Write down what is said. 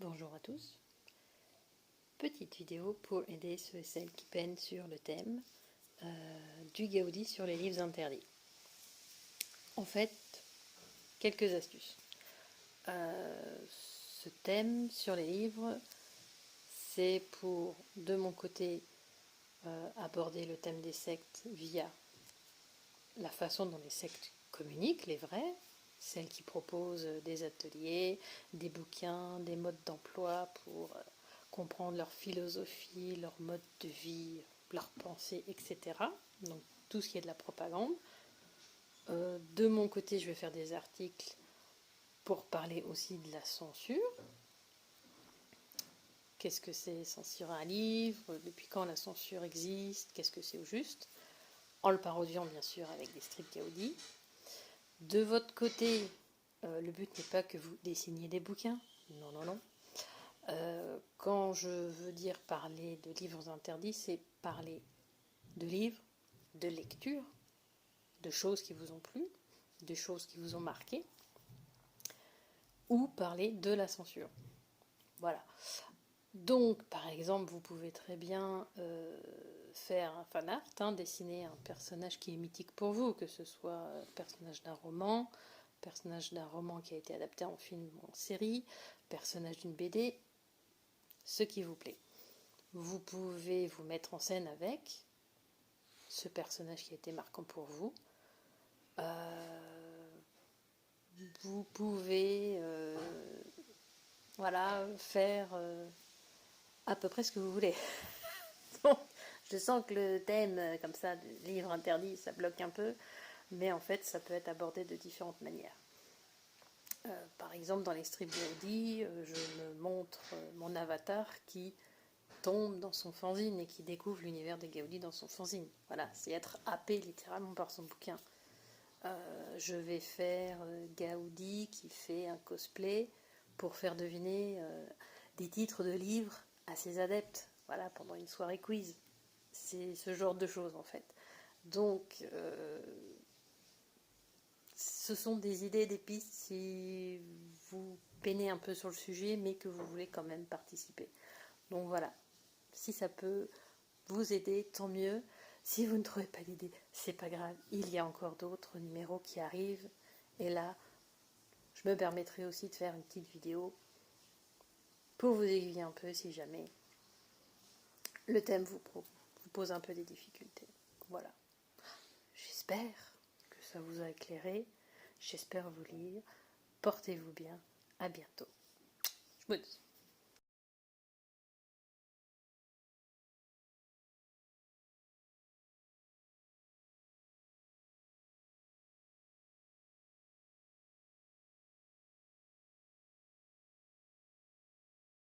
Bonjour à tous, petite vidéo pour aider ceux et celles qui peinent sur le thème du Gaudi sur les livres interdits. En fait, quelques astuces. Ce thème sur les livres, c'est pour, de mon côté, aborder le thème des sectes via la façon dont les sectes communiquent, les vrais, celles qui proposent des ateliers, des bouquins, des modes d'emploi pour comprendre leur philosophie, leur mode de vie, leur pensée, etc. Donc tout ce qui est de la propagande. De mon côté, je vais faire des articles pour parler aussi de la censure. Qu'est-ce que c'est censurer un livre? Depuis quand la censure existe? Qu'est-ce que c'est au juste? En le parodiant bien sûr avec des strips Gaudi. De votre côté, le but n'est pas que vous dessiniez des bouquins. Non, non, non. Quand je veux dire parler de livres interdits, c'est parler de livres, de lecture, de choses qui vous ont plu, de choses qui vous ont marqué, ou parler de la censure. Voilà. Donc, par exemple, vous pouvez très bien faire un fan art, dessiner un personnage qui est mythique pour vous, que ce soit personnage d'un roman qui a été adapté en film ou en série, personnage d'une BD, ce qui vous plaît. Vous pouvez vous mettre en scène avec ce personnage qui a été marquant pour vous. Vous pouvez faire à peu près ce que vous voulez. Bon, je sens que le thème comme ça de livre interdit, ça bloque un peu, mais en fait ça peut être abordé de différentes manières. Par exemple, dans les strips Gaudi, je me montre mon avatar qui tombe dans son fanzine et qui découvre l'univers de Gaudi dans son fanzine. Voilà, c'est être happé littéralement par son bouquin. Je vais faire Gaudi qui fait un cosplay pour faire deviner des titres de livres à ses adeptes, voilà, pendant une soirée quiz. C'est ce genre de choses en fait. Donc, ce sont des idées, des pistes si vous peinez un peu sur le sujet, mais que vous voulez quand même participer. Donc voilà, si ça peut vous aider, tant mieux. Si vous ne trouvez pas d'idée, c'est pas grave. Il y a encore d'autres numéros qui arrivent. Et là, je me permettrai aussi de faire une petite vidéo pour vous aiguiller un peu si jamais le thème vous pose un peu des difficultés. Voilà. J'espère que ça vous a éclairé. J'espère vous lire. Portez-vous bien. À bientôt. Je vous dis.